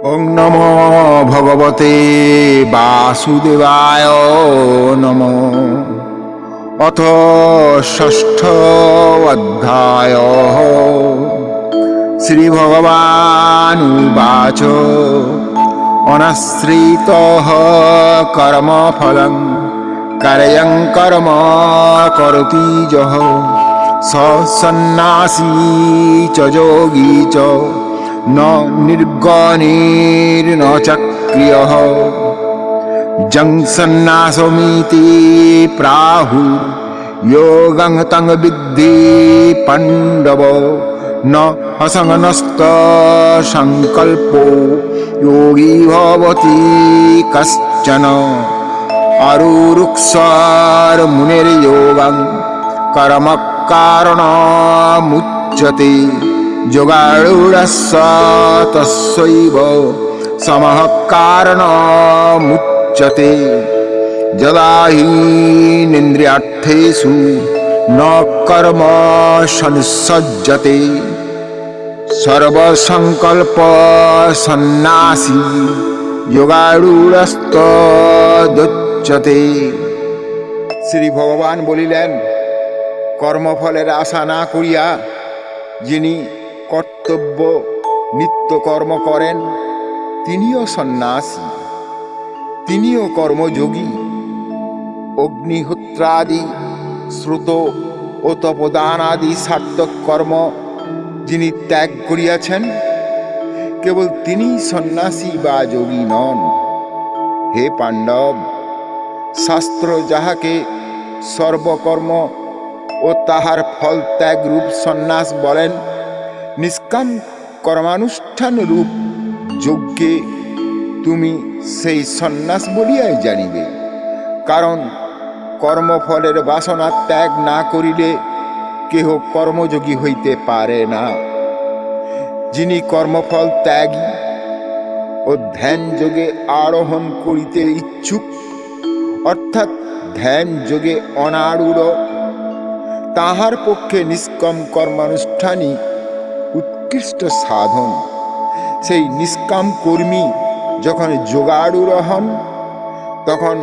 ওং নমো ভগবতে বাসুদেবায় নমো। অথ ষষ্ঠ অধ্যায়। শ্রীভগবানুবাচ অনাশ্রিতঃ কর্মফলং কার্যং কর্ম করতি যঃ স সন্ন্যাসী চ যোগী চ ন নির্গণের্ন চক্রিয়ঃ। যং সন্ন্যাসমিতি প্রাহু যোগং তং বিদ্ধি পাণ্ডব। ন অসংগস্ত সংকল্পো যোগী ভবতি কশ্চন। আরুরুক্ষার মুনির্যোগং কর্ম কারণমুচ্যতে। যোগাড়ূঢ়স্য তস্যৈব সমঃ কারণমুচ্যতে। যদা হি নিন্দ্রিয়ার্থেষু ন কর্ম সংসজ্জতে। সর্বসংকল্প সন্ন্যাসী যোগাড়ূঢ়স্তদুচ্যতে। শ্রী ভগবান বলিলেন, কর্মফলের আশা না করিয়া যিনি কর্তব্য নিত্য কর্ম করেন তিনিও সন্ন্যাসী, তিনিও কর্মযোগী। অগ্নিহোত্রাদি শ্রুত ও তপদানাদি সার্থক কর্ম যিনি ত্যাগ করিয়াছেন কেবল তিনি সন্ন্যাসী বা যোগী নন। হে পাণ্ডব, শাস্ত্র যাহাকে সর্বকর্ম ও তাহার ফল ত্যাগ রূপ সন্ন্যাস বলেন, নিষ্কাম কর্মানুষ্ঠান রূপ যজ্ঞে তুমি সেই সন্ন্যাস বলিয়াই জানিবে। কারণ কর্মফলের বাসনা ত্যাগ না করিলে কেহ কর্মযোগী হইতে পারে না। যিনি কর্মফল ত্যাগী ও ধ্যান যোগে আরোহণ করিতে ইচ্ছুক, অর্থাৎ ধ্যান যোগে অনারূঢ়, তাহার পক্ষে নিষ্কাম কর্মানুষ্ঠানই উৎকৃষ্ট সাধন। সেই নিষ্কাম কর্মী যখন যোগারূঢ় হন, তখন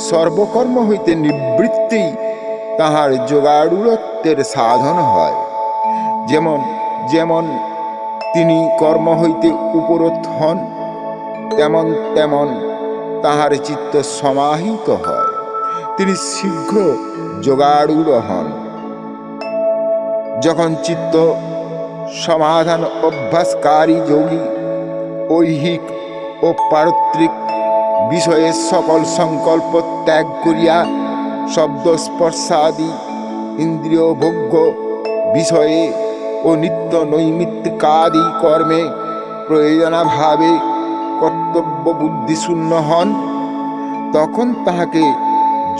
সর্বকর্ম হইতে নিবৃত্তি তাহার যোগারূঢ়ত্বের সাধন হয়। যেমন যেমন তিনি কর্ম হইতে উপরত হন, তেমন তেমন তাহার চিত্ত সমাহিত হয়, তিনি শীঘ্র যোগারূঢ় হন। যখন চিত্ত সমাধান অভ্যাসকারী যোগী ঐহিক ও পারত্রিক বিষয়ে সকল সংকল্প ত্যাগ করিয়া শব্দ স্পর্শাদি ইন্দ্রিয় ভোগ্য বিষয়ে ও নিত্য নৈমিত্তিকাদি কর্মে প্রয়োজনাভাবে কর্তব্য বুদ্ধিশূন্য হন, তখন তাহাকে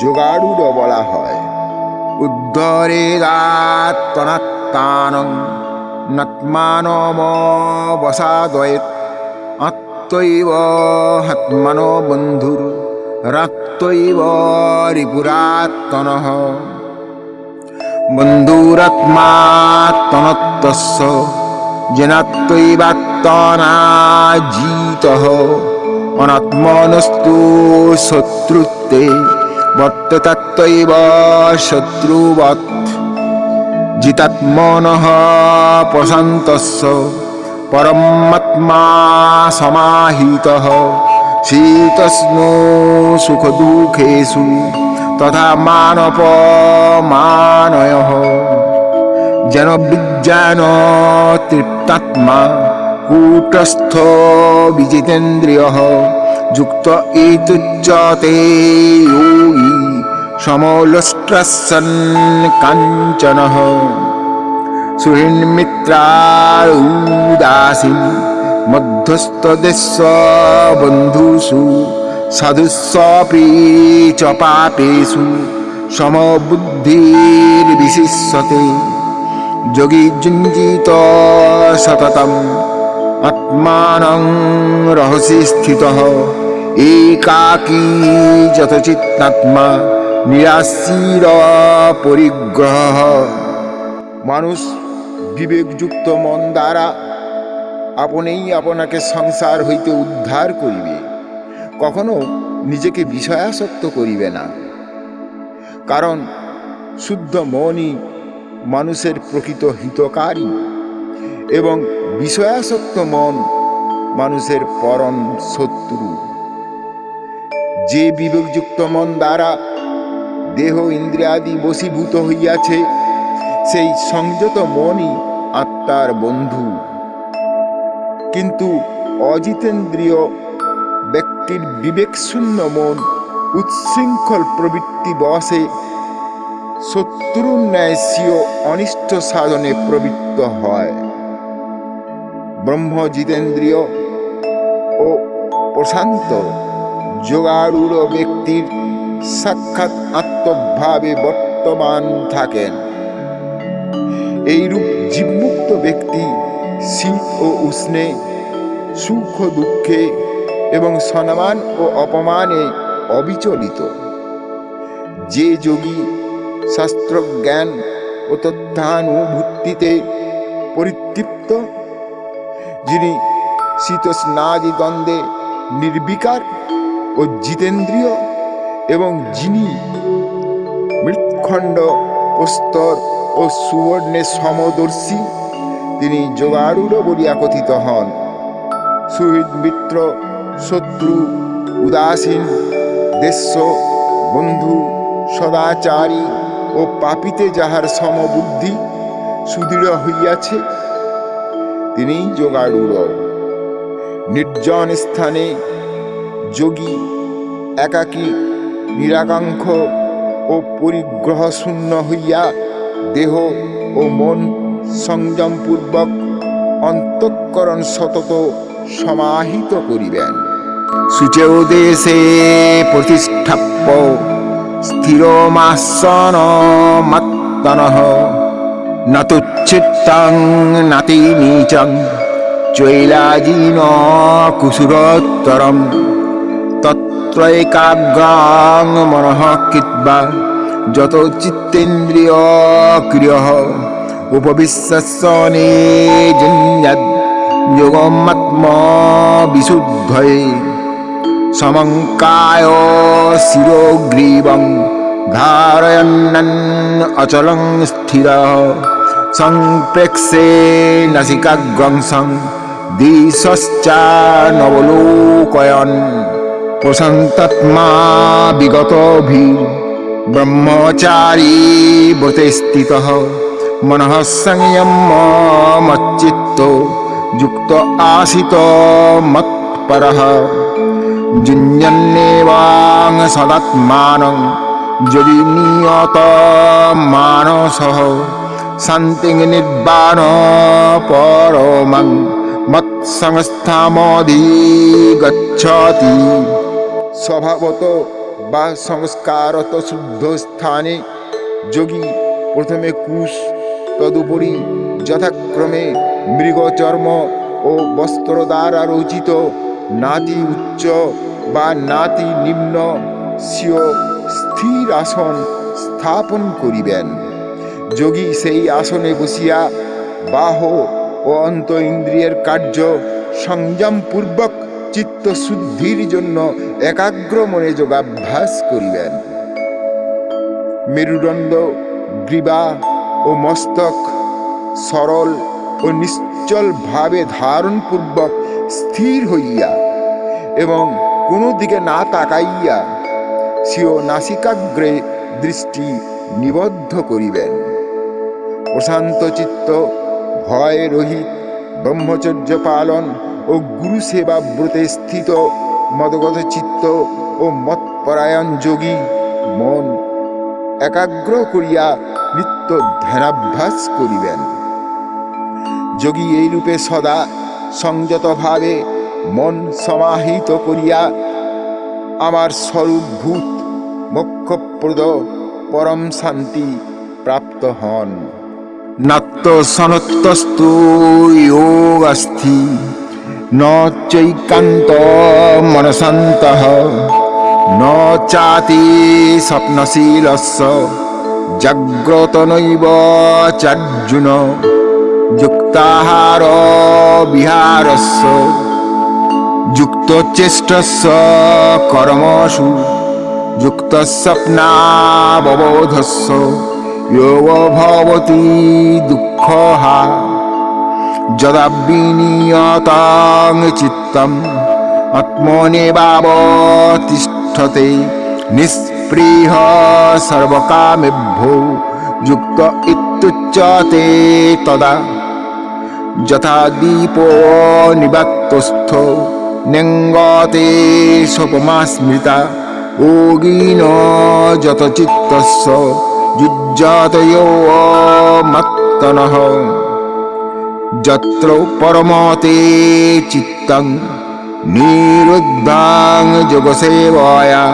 যোগারূঢ় বলা হয়। উদ্ধরেদাত্মনাত্মানং নাত্মানমবসাদয়েৎ। আত্মৈব হাত্মনো বন্ধুর রাত্মৈব রিপুরাত্মনঃ। বন্ধুরাত্মাত্মনত্তস্য জেনাত্মৈবাত্মনা জিতঃ। অনাত্মনস্তু শত্রুত্বে বর্ততাত্মৈব শত্রুবৎ। জিতাত্মনঃ প্রশান্তস্য পরমাত্মা সমাহিতঃ। শীতোষ্ণ সুখদুঃখেষু তথা মানপমানয়ঃ। যেন বিজ্ঞান তৃপ্তাত্মা কূটস্থ বিজিতেন্দ্রিয়ঃ। যুক্ত ইত্যুচ্যতে যোগী সমলোষ্ট্রসন কাঞ্চনঃ। সুহৃন্মিত্রাউদাসীন মধ্যস্থদেশ বন্ধুষু। সাধুষ্বপি চ পাপেষু সমবুদ্ধির্বিশিষ্যতে। যোগী যুঞ্জিত সততম আত্মানং রহসি স্থিতঃ। একাকী যতচিত্তাত্মা নিরাশীর পরিগ্রহ। মানুষ বিবেকযুক্ত মন দ্বারা আপনেই আপনাকে সংসার হইতে উদ্ধার করিবে। কখনো নিজেকে বিষয়াসক্ত করিবে না, কারণ শুদ্ধ মনই মানুষের প্রকৃত হিতকারী এবং বিষয়াসক্ত মন মানুষের পরম শত্রু। যে বিবেকযুক্ত মন দ্বারা দেহ ইন্দ্রিয়াদি বশীভূত হইয়াছে, সেই সংযত মনই আত্মার বন্ধু। কিন্তু অজিতেন্দ্রিয় ব্যক্তির বিবেকশূন্য মন উচ্ছৃঙ্খল প্রবৃত্তি বশে শত্রুর ন্যায় স্বীয় অনিষ্ট সাধনে প্রবৃত্ত হয়। ব্রহ্মজিতেন্দ্রিয় ও প্রশান্ত যোগারূঢ় ব্যক্তির সাক্ষাৎ আত্মভাবে বর্তমান থাকেন। এইরূপ জীবমুক্ত ব্যক্তি শীত ও উষ্ণে, সুখ ও দুঃখে এবং সম্মান ও অপমানে অবিচলিত। যে যোগী শাস্ত্রজ্ঞান ও তথ্যানুভূতিতে পরিতৃপ্ত, যিনি শীতোষ্ণাদি দ্বন্দ্বে নির্বিকার ও জিতেন্দ্রিয় এবং যিনি মৃৎখণ্ড, প্রস্তর ও সুবর্ণে সমদর্শী, তিনি যোগারূঢ় বলিয়া কথিত হন। সুহৃদ, মিত্র, শত্রু, উদাসীন, দেশ্য, বন্ধু, সদাচারী ও পাপীতে যাহার সমবুদ্ধি সুদৃঢ় হইয়াছে, তিনিই যোগারূঢ়। নির্জন স্থানে যোগী একাকী, নিরাকাঙ্ক্ষ ও পরিগ্রহ শূন্য হইয়া দেহ ও মন সংযমপূর্বক অন্তঃকরণ সতত সমাহিত করিবেন। শুচৌ দেশে প্রতিষ্ঠাপ্য স্থিরমাসনমত্তনঃ ন তুচ্ছিত্তং নাতি নীচং চৈলাজিন কুসুরোত্তরম তত্রৈকাগ্রাং মনঃ কৃত্বা যত চিত্তেন্দ্রিয় ক্রিয়ঃ উপবিশ্যসনে জিন্যাদ যোগমাত্মা বিশুদ্ধয়ে সমঙ্কায় শিরোগ্রীবং ধারয়ন্নন অচলং স্থিরঃ সংপ্রেক্ষে নাসিকাগ্রংসং দিশশ্চানবলোকয়ন প্রশান্তাত্মা বিগতভি ব্রহ্মচারী ব্রতে স্থিতঃ মনঃ সংযমমচ্চিত্তো যুক্ত আসিত মৎপরঃ যুঞ্জন্নেবাং সদাত্মানং যদি নিয়ত মানসঃ শান্তিং নির্বাণ পরমং মৎসংস্থামধিগচ্ছতি। স্বভাবত বা সংস্কারত শুদ্ধ স্থানে যোগী প্রথমে কুশ, তদুপরি যথাক্রমে মৃগচর্ম ও বস্ত্র দ্বারা রচিত নাতি উচ্চ বা নাতি নিম্ন স্বীয় স্থির আসন স্থাপন করিবেন। যোগী সেই আসনে বসিয়া বাহ ও অন্ত ইন্দ্রিয়ের কার্য সংযমপূর্বক চিত্তশুদ্ধির জন্য একাগ্র মনে যোগাভ্যাস করিবেন। মেরুদণ্ড, গ্রীবা ও মস্তক সরল ও নিশ্চল ভাবে ধারণপূর্বক স্থির হইয়া এবং কোনো দিকে না তাকাইয়া স্বীয় নাসিকাগ্রে দৃষ্টি নিবদ্ধ করিবেন। প্রশান্ত চিত্ত, ভয় রহিত, ব্রহ্মচর্য পালন ও গুরু সেবা ব্রতে স্থিত মদগত চিত্ত ও মৎপরায়ণ যোগী মন একাগ্র করিয়া নিত্য ধ্যানাভ্যাস করিবেন। যোগী এইরূপে সদা সংযতভাবে মন সমাহিত করিয়া আমার স্বরূপভূত মোক্ষপ্রদ পরম শান্তি প্রাপ্ত হন। নাত্য সনত্তস্তু যোগস্থি ন চৈকান্ত মনসন্তঃ ন চাতি স্বপ্নশীলস্য জাগ্রত নৈব চার্জুন যুক্তাহার বিহারস্য যুক্তচেষ্টস্য কর্মসু যুক্তস্বপ্নাববোধস্য যোগ ভবতি দুঃখহা যদা বিনিয়তাং চিত্তম আত্মনেবাবতিষ্ঠতে নিঃস্পৃহ সর্বকামেভ্যো যুক্ত ইত্যুচ্যতে তদা যথা দীপো নিবাত্তস্থ নেঙ্গতে সোপমা স্মৃতা যোগিন যত চিত্তস্য যুজ্যতয়ো মত্তনঃ যত্র পরমতে চিত্তং নিরুদ্ধাং যোগসেবয়া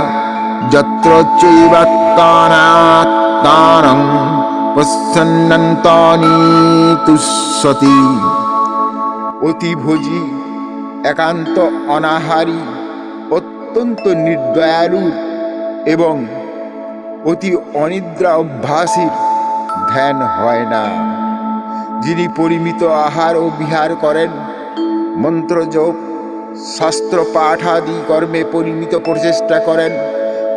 যত্র চৈবাত্তানাত্তানং পশ্যন্নন্তানি তুষ্যতি। অতিভোজী, একান্ত অনাহারী, অত্যন্ত নির্দয়ালু এবং অতি অনিদ্রা অভ্যাসীর ধ্যান হয় না। যিনি পরিমিত আহার ও বিহার করেন, মন্ত্র জপ, শাস্ত্র পাঠাদি কর্মে পরিমিত প্রচেষ্টা করেন,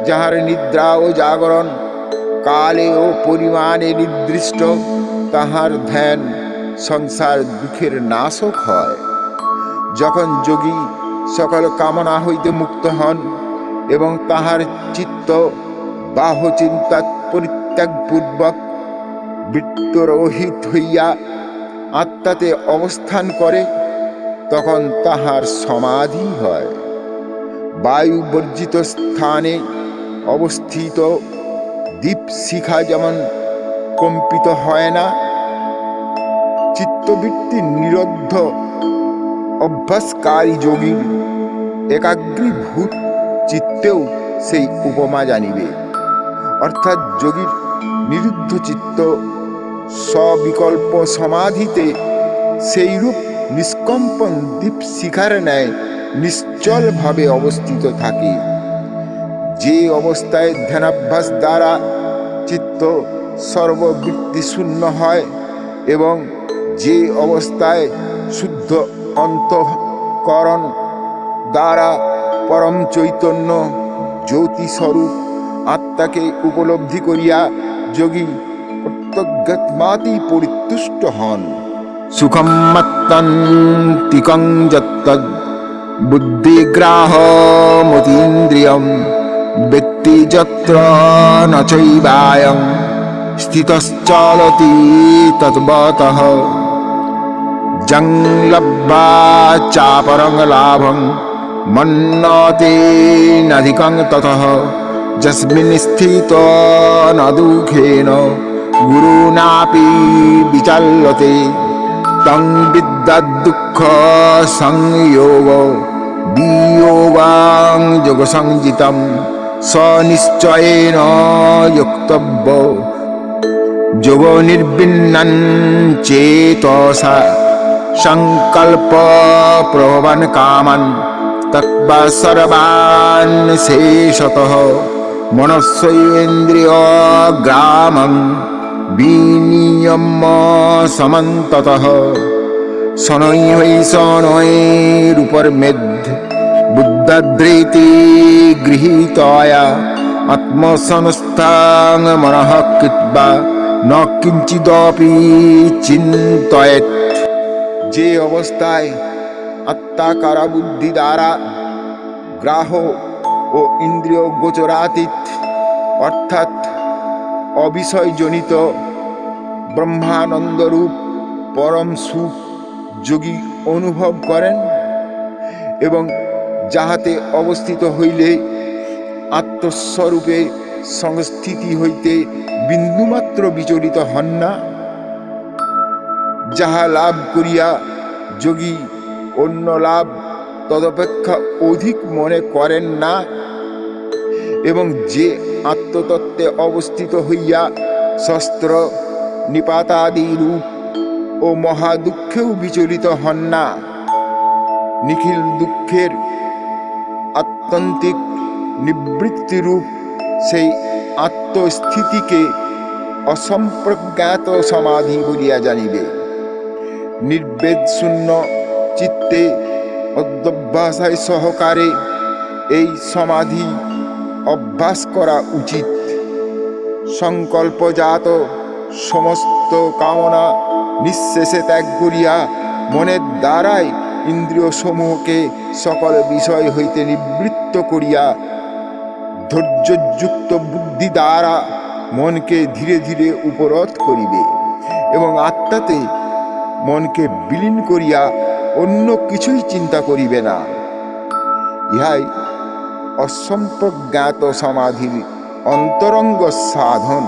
যাহার নিদ্রা ও জাগরণ কালে ও পরিমাণে নির্দিষ্ট, তাহার ধ্যান সংসার দুঃখের নাশক হয়। যখন যোগী সকল কামনা হইতে মুক্ত হন এবং তাহার চিত্ত বাহ চিন্তা পরিত্যাগপূর্বক বৃত্তরহিত হইয়া আত্মাতে অবস্থান করে, তখন তাহার সমাধি হয়। বায়ু বর্জিত স্থানে অবস্থিত দীপশিখা যেমন কম্পিত হয় না, চিত্তবৃত্তি নিরুদ্ধ অভ্যাসকারী যোগীর একাগ্রীভূত চিত্তেও সেই উপমা জানিবে। অর্থাৎ যোগীর নিরুদ্ধ চিত্ত সবিকল্প সমাধিতে সেইরূপ নিষ্কম্পন দীপশিখার ন্যায় নিশ্চলভাবে অবস্থিত থাকে। যে অবস্থায় ধ্যানাভ্যাস দ্বারা চিত্ত সর্ববৃত্তি শূন্য হয় এবং যে অবস্থায় শুদ্ধ অন্তঃকরণ দ্বারা পরম চৈতন্য জ্যোতিস্বরূপ আত্মাকে উপলব্ধি করিয়া যোগী প্রত্যগাত্মাতি পরিতুষ্ট হন। সুখম মত্তন্তিকং যত্তদ বুদ্ধিগ্রাহমতীন্দ্রিয়ম ব্যক্তি যত্র ন চৈবায়ং স্থিতশ্চলতি তদ্বতঃ যং লব্ধা চাপরং লাভং মন্যতে নাধিকং ততঃ যস্মিन् স্থিতো ন দুঃখেন গুরুণাপি বিচল্যতে তং বিদ্যাৎ দুঃখ সংযোগ বিয়োগাং যোগ সংযিতম স নিশ্চয়েন যুক্তব্য যোগ নির্বিন্নং চেতসা সংকল্প প্রভবান কামান তৎবা সর্বান শেষতঃ মনস্সৈন্দ্রিয় গ্রামং বিনিয়ম্য সমন্ততঃ শনৈ হৈ শনৈরূপর্মেধ বুদ্ধাধৃতি গৃহীতয়া আত্মসংস্থাং মনঃ কৃত্বা ন কিঞ্চিদপি চিন্তয়েৎ। যে অবস্থায় আত্মা কারাবুদ্ধি দ্বারা গ্রাহ ও ইন্দ্রিয় গোচরাতীত অর্থাৎ অবিষয়জনিত ব্রহ্মানন্দরূপ পরম সুখ যোগী অনুভব করেন এবং যাহাতে অবস্থিত হইলে আত্মস্বরূপে সংস্থিতি হইতে বিন্দুমাত্র বিচলিত হন না, যাহা লাভ করিয়া যোগী অন্য লাভ তদপেক্ষা অধিক মনে করেন না এবং যে আত্মতত্ত্বে অবস্থিত হইয়া শস্ত্র নিপাতাদি রূপ ও মহাদুঃখেও বিচলিত হন না, নিখিল দুঃখের আত্যন্তিক নিবৃত্তিরূপ সেই আত্মস্থিতিকে অসম্প্রজ্ঞাত সমাধি বলিয়া জানিবে। নির্বেদ শূন্য চিত্তে অধ্যবসায় সহকারে এই সমাধি অভ্যাস করা উচিত। সংকল্পজাত সমস্ত কামনা নিঃশেষে ত্যাগ করিয়া মনের দ্বারাই ইন্দ্রিয় সমূহকে সকল বিষয় হইতে নিবৃত্ত করিয়া ধৈর্যযুক্ত বুদ্ধি দ্বারা মনকে ধীরে ধীরে উপরোধ করিবে এবং আত্মাতে মনকে বিলীন করিয়া অন্য কিছুই চিন্তা করিবে না। ইহাই অসম্প্রজ্ঞাত সমাধির অন্তরঙ্গ সাধন।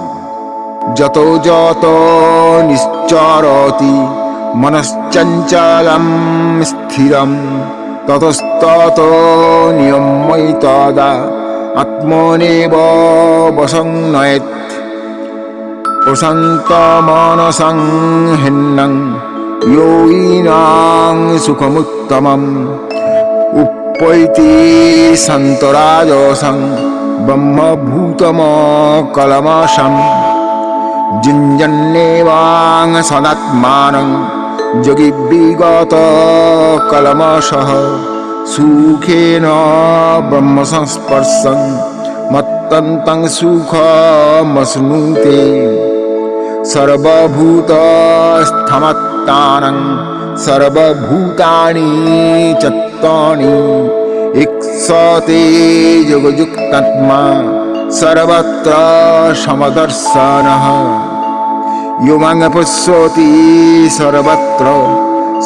যত যত নিশ্চরতি মনশ্চঞ্চলম স্থিরম ততস্তত নিয়ম্যই তদা আত্মনেব বশং নয়েৎ। প্রশান্ত মনসং হিন্নং যোগিনাং সুখমুত্তমম উপৈতি সন্তরাজসং ব্রহ্মভূতমকলমশম। জিঞ্জন্যেবাং সদাত্মানং যোগী বিগত কলমশঃ সুখেন ব্রহ্মসংস্পর্শং মত্তন্तं সুখমশ্নুতে। সর্বভূতস্থমত্তানং সর্বভূতানি চত্তানি ইক্ষতে যোগযুক্তাত্মা সর্বত্র সমদর্শনঃ। यो मां पश्यति सर्वत्र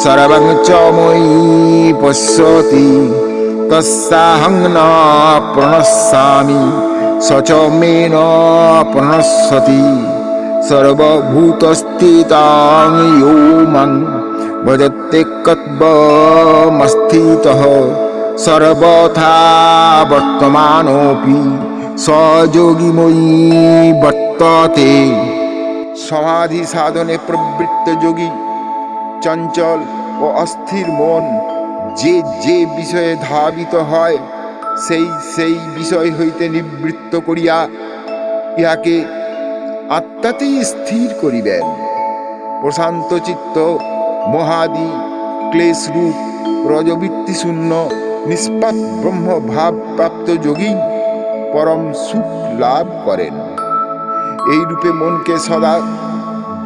सर्वं च मयि पश्यति तस्याहं न प्रणश्यामि स च मे न प्रणश्यति। सर्वभूतस्थितां यो मां भजते कद्वमस्थितः सर्वथा वर्तमानोऽपि स योगी मयि वर्तते। সমাধি সাধনে প্রবৃত্ত যোগী চঞ্চল ও অস্থির মন যে যে বিষয়ে ধাবিত হয় সেই সেই বিষয় হইতে নিবৃত্ত করিয়া ইহাকে আত্মাতেই স্থির করিবেন। প্রশান্ত চিত্ত মহাদি ক্লেশরূপ রজবৃত্তি শূন্য নিষ্পাপ ব্রহ্মভাব প্রাপ্ত যোগী পরম সুখ লাভ করেন। এই রূপে মনকে সদা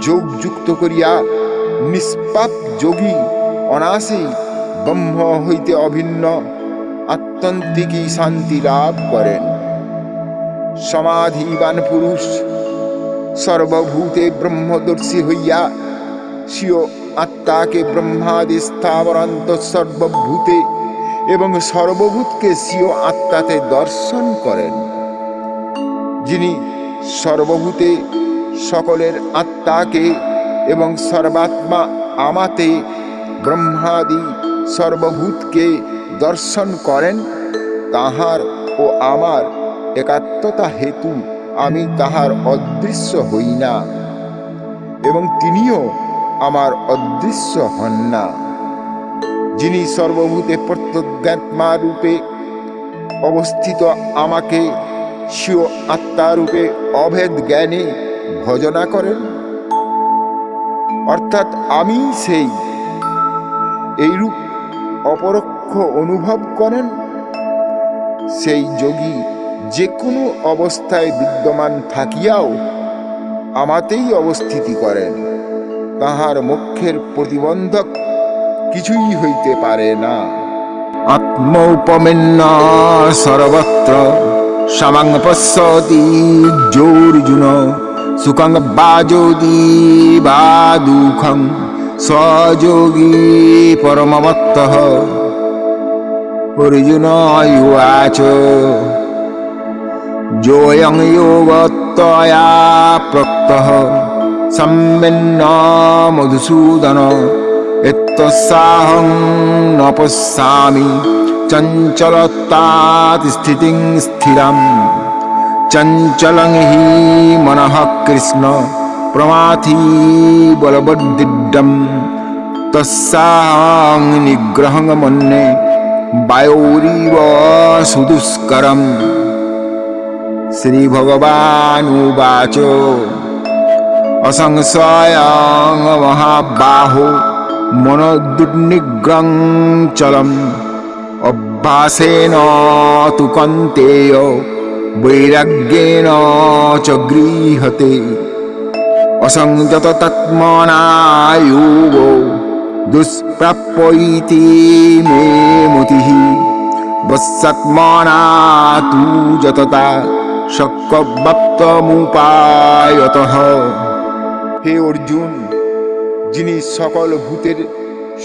যোগযুক্ত করিয়া নিষ্পাপ যোগী অনায়াসেই ব্রহ্ম হইতে অভিন্ন আত্যন্তিকই শান্তি লাভ করেন। সমাধিবান পুরুষ সর্বভূতে ব্রহ্মদর্শী হইয়া স্বীয় আত্মাকে ব্রহ্মাদি স্থাবরান্ত সর্বভূতে এবং সর্বভূতকে স্বীয় আত্মাতে দর্শন করেন। যিনি সর্বভূতে সকলের আত্মাকে এবং সর্বাত্মা আমাতে ব্রহ্মাদি সর্বভূতকে দর্শন করেন, তাহার ও আমার একাত্মতা হেতু আমি তাহার অদৃশ্য হই না এবং তিনিও আমার অদৃশ্য হন না। যিনি সর্বভূতে প্রত্যজ্ঞাত্মা রূপে অবস্থিত আমাকে স্বীয় আত্মারূপে অভেদ জ্ঞানে ভজনা করেন, অর্থাৎ আমি সেই, এইরূপ অপরোক্ষ অনুভব করেন, সেই যোগী যে কোনো অবস্থায় বিদ্যমান থাকিয়াও আমাতেই অবস্থিতি করেন। তাহার মোক্ষের প্রতিবন্ধক কিছুই হইতে পারে না। আত্মৌপমেন্ন সর্বত্র সমং পশ্যতি যোর্জুন সুখং বা যদি বা দুঃখং সযোগী পরমমত্তঃ। অর্জুন উবাচ যোऽয়ং যোগত্বয়া প্রক্তঃ সম্যন্ন মধুসূদন এতস্যাহং ন পশ্যামি চঞ্চলত্বাৎ স্থিতিং স্থিরম। চঞ্চলং হি মনঃ কৃষ্ণ প্রমাথি বলবদ্দৃঢ়ম তস্যাহং নিগ্রহং মন্যে বায়োরিব সুদুষ্করম। শ্রীভগবানুবাচ অসংশয়ং মহাবাহো মনোদুর্নিগ্রং চলম অভ্যাসেন তু কন্তেয় বৈরাগ্যেন চ গৃহতে অসংযত তৎমনায়োগো দুষ্প্রাপ্য ইতি মে মতিঃ বস্যাত্মনা তু যততা শক্যবাপ্তমুপায়তঃ। হে অর্জুন, যিনি সকল ভূতের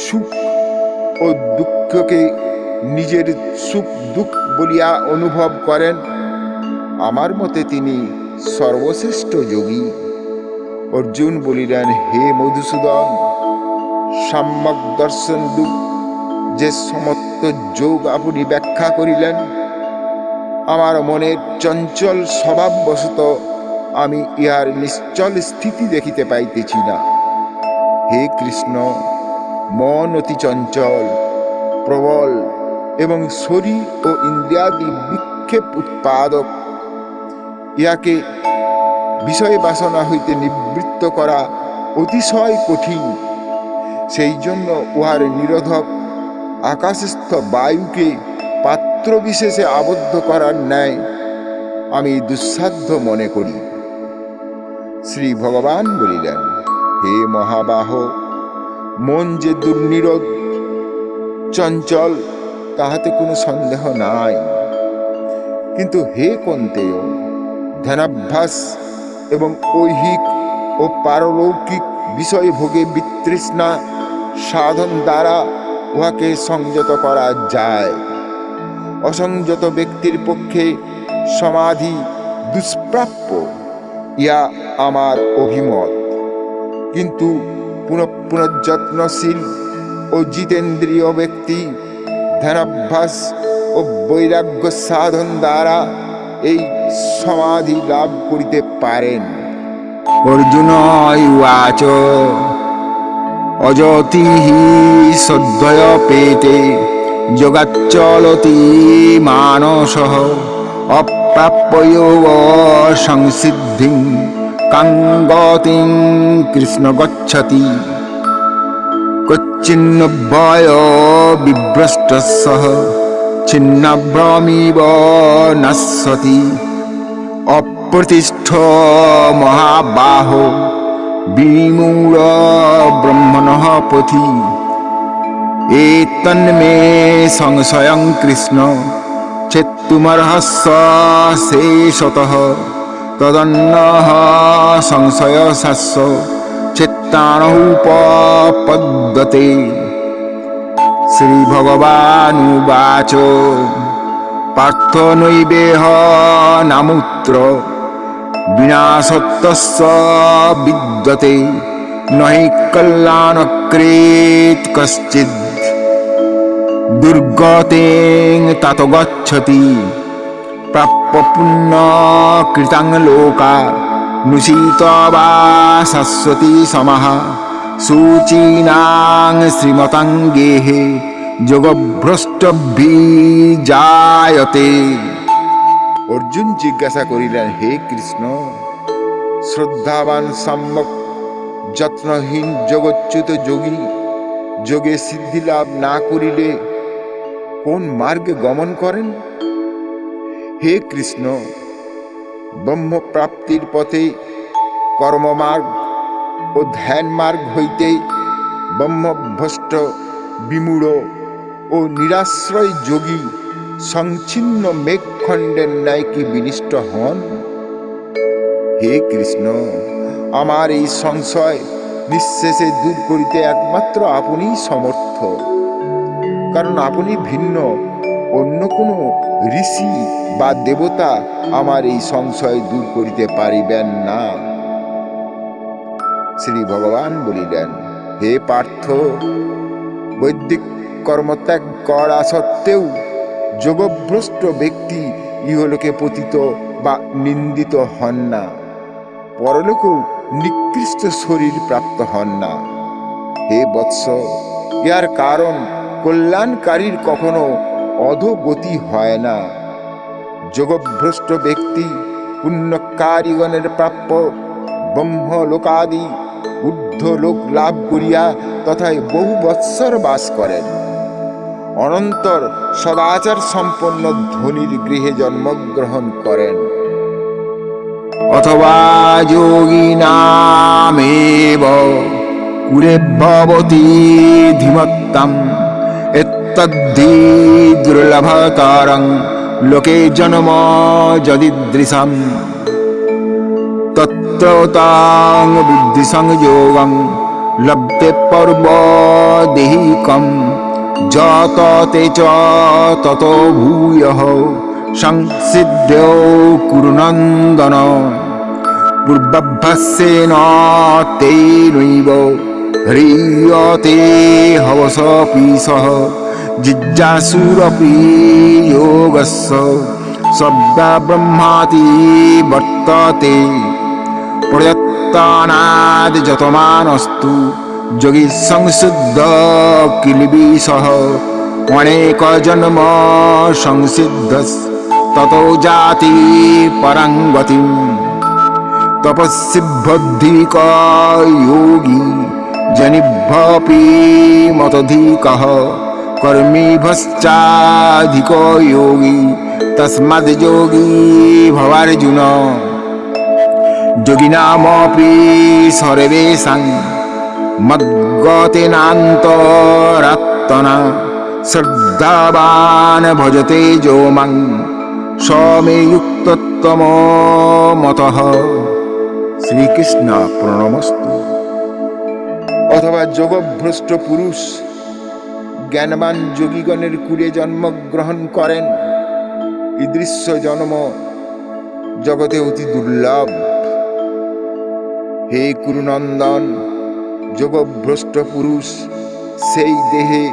সুখ ও দুঃখকে নিজের সুখ দুঃখ বলিয়া অনুভব করেন, আমার মতে তিনি সর্বশ্রেষ্ঠ যোগী। অর্জুন বলিলেন, হে মধুসূদন, সাম্যক দর্শন রূপ যে সমস্ত যোগ আপনি ব্যাখ্যা করিলেন, আমার মনের চঞ্চল স্বভাববশত আমি ইহার নিশ্চল স্থিতি দেখিতে পাইতেছি না। হে কৃষ্ণ, মন অতি চঞ্চল, প্রবল এবং শরীর ও ইন্দ্রিয়াদি বিক্ষেপ উৎপাদক। ইহাকে বিষয় বাসনা হইতে নিবৃত্ত করা অতিশয় কঠিন। সেই জন্য উহার নিরোধক আকাশস্থ বায়ুকে পাত্র বিশেষে আবদ্ধ করার ন্যায় আমি দুঃসাধ্য মনে করি। শ্রী ভগবান বলিলেন, হে মহাবাহ, মন যে দুর্নিরোধ চঞ্চল তাহাতে কোনো সন্দেহ নাই। কিন্তু হে কন্তেয়, ধ্যানাভ্যাস এবং ঐহিক ও পারলৌকিক বিষয় ভোগে বিতৃষ্ণা সাধন দ্বারা উহাকে সংযত করা যায়। অসংযত ব্যক্তির পক্ষে সমাধি দুষ্প্রাপ্য, ইয়া আমার অভিমত। কিন্তু পুনঃযত্নশীল ও জিতেন্দ্রীয় ব্যক্তি ধ্যানাভ্যাস ও বৈরাগ্য সাধন দ্বারা এই সমাধি লাভ করিতে পারেন। অর্জুন উবাচ অযতিঃ সদ্বয়পেতে যোগাচ্চলতি মানসঃ অপ্রাপ্য যোগ সংসিদ্ধিং কাং গতিং কৃষ্ণ গচ্ছতি কচ্ছিন্ন ভয় বিভ্রষ্টস্য ছিন্নভ্রমিব নশ্যতি অপ্রতিষ্ঠ মহাবাহো বিমূঢ় ব্রহ্মণঃ পথি এতন্মে সংশয়ং কৃষ্ণ ছেত্তুমর্হস্য শেষতঃ তদন্যঃ সংশয়স্য চিত্তানুপপদ্যতে। শ্রী ভগবানুবাচ পার্থ নৈবেহ নামুত্র বিনাশত্তস্য বিদ্যতে নহি কল্যাণকৃৎ কশ্চিৎ দুর্গতিং ততো গচ্ছতি প্রাপ্য পুণ্য কৃতাং লোকা নুশীত বা শাশ্বতী সমাহ শুচীনাং শ্রীমতাং গেহে যোগভ্রষ্টভিজায়তে। অর্জুন জিজ্ঞাসা করিলেন, হে কৃষ্ণ, শ্রদ্ধাবান সম্যক যত্নহীন যোগচ্যুত যোগী যোগে সিদ্ধি লাভ না করিলে কোন মার্গে গমন করেন? হে কৃষ্ণ, ব্রহ্মপ্রাপ্তির পথে কর্মমার্গ ও ধ্যান মার্গ হইতে ব্রহ্মভ্রষ্ট বিমূঢ় ও নিরাশ্রয় যোগী সংচ্ছিন্ন মেঘখণ্ডের ন্যায় কি বিনিষ্ট হন? হে কৃষ্ণ, আমার এই সংশয় নিঃশেষে দূর করিতে একমাত্র আপনিই সমর্থ। কারণ আপনি ভিন্ন অন্য কোনো ঋষি বা দেবতা আমার এই সংশয় দূর করিতে পারিবেন না। শ্রী ভগবান বলিলেন, হে পার্থ, বৈদিক কর্মত্যাগ করা সত্ত্বেও যোগভ্রষ্ট ব্যক্তি ইহলোকে পতিত বা নিন্দিত হন না, পরলোকেও নিকৃষ্ট শরীর প্রাপ্ত হন না। হে বৎস, ইহার কারণ কল্যাণকারীর কখনো অধোগতি হয় না। যোগভ্রষ্ট ব্যক্তি পুণ্যকারীগণের প্রাপ্য ব্রহ্মলোকাদি ঊর্ধ্বলোক লাভ করিয়া তথায় বহু বৎসর বাস করেন। অনন্তর সদাচার সম্পন্ন ধনীর গৃহে জন্মগ্রহণ করেন। অথবা যোগিনামেব কুলে ভবতি ধীমত্তম এতদ্ধি দুর্লভতরং লোকে জন্ম যদিদৃশম তত্র তাং বুদ্ধি সংযোগং লব্ধে পর্ব দেহিকম যত তে চ তত ভূয়ঃ সংসিদ্ধ্যো কুরু নন্দন পূর্বাভ্যাসেন তেনৈব হ্রিয়তে হবসপি সহ জিজ্ঞাসুরপি যোগস্য সব্যা ব্রহ্মাতি বর্ততে প্রয়ত্তানাদ যতমানস্তু যোগী সংশুদ্ধ কিলবিষহ অনেক জন্ম সংসিদ্ধ ততো জাতি পরাং গতিম তপস্বিভ্যধিক যোগী জনিভ্যপি মতধিকঃ কর্মীভশ্চাধিক যোগী তস্মাদ্ যোগী ভবার্জুন যোগিনামপি সর্বেষাং মদ্গতেনান্তরাত্মনা শ্রদ্ধাবান ভজতে যো মাং স মে যুক্ততম মতঃ। শ্রীকৃষ্ণ প্রণমস্তু। অথবা যোগভ্রষ্ট পুরুষ জ্ঞানবান যোগীগণের কুলে জন্মগ্রহণ করেন। ঈদৃশ্য জন্ম জগতে অতি দুর্লভ। হে কুরুনন্দন, যোগভ্রষ্ট পুরুষ সেই দেহে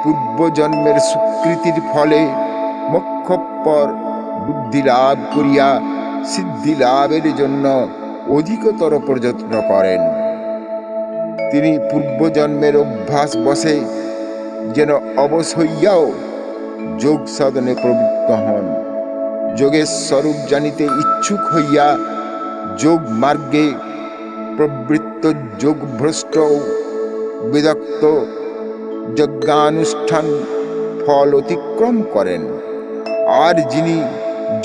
পূর্বজন্মের সুকৃতির ফলে মোক্ষপর বুদ্ধি লাভ করিয়া সিদ্ধি লাভের জন্য অধিকতর প্রযত্ন করেন। তিনি পূর্বজন্মের অভ্যাস বশে যেন অবশ হইয়াও যোগ সাধনে প্রবৃত্ত হন। যোগের স্বরূপ জানিতে ইচ্ছুক হইয়া যোগ মার্গে প্রবৃত্ত যোগভ্রষ্ট বিদগ্ধ যজ্ঞানুষ্ঠান ফল অতিক্রম করেন। আর যিনি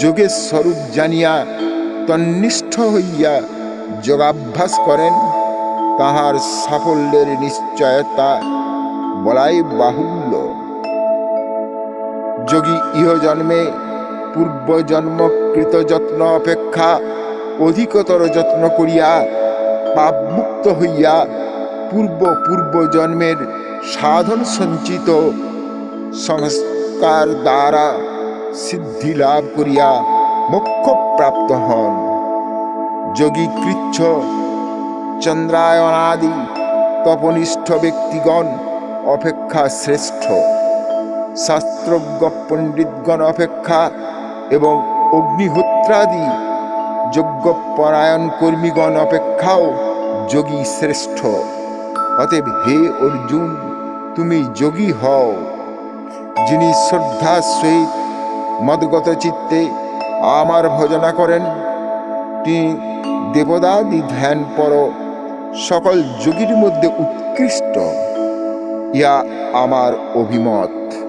যোগের স্বরূপ জানিয়া তন্নিষ্ঠ হইয়া যোগাভ্যাস করেন, তাহার সাফল্যের নিশ্চয়তা বলাই বাহুল্য। যোগী ইহজন্মে পূর্বজন্মকৃত যত্ন অপেক্ষা অধিকতর যত্ন করিয়া পাপমুক্ত হইয়া পূর্বজন্মের সাধন সঞ্চিত সংস্কার দ্বারা সিদ্ধি লাভ করিয়া মোক্ষ প্রাপ্ত হন। যোগী কৃচ্ছ চন্দ্রায়নাদি তপনিষ্ঠ ব্যক্তিগণ অপেক্ষা শ্রেষ্ঠ। শাস্ত্রজ্ঞ পণ্ডিতগণ অপেক্ষা এবং অগ্নিহোত্রাদি যজ্ঞপরায়ণ কর্মীগণ অপেক্ষাও যোগী শ্রেষ্ঠ। অতএব হে অর্জুন, তুমি যোগী হও। যিনি শ্রদ্ধার সহিত মদগত চিত্তে আমার ভজনা করেন, তিনি দেবদাদি ধ্যান পর সকল যোগীর মধ্যে উৎকৃষ্ট। ইহা আমার অভিমত।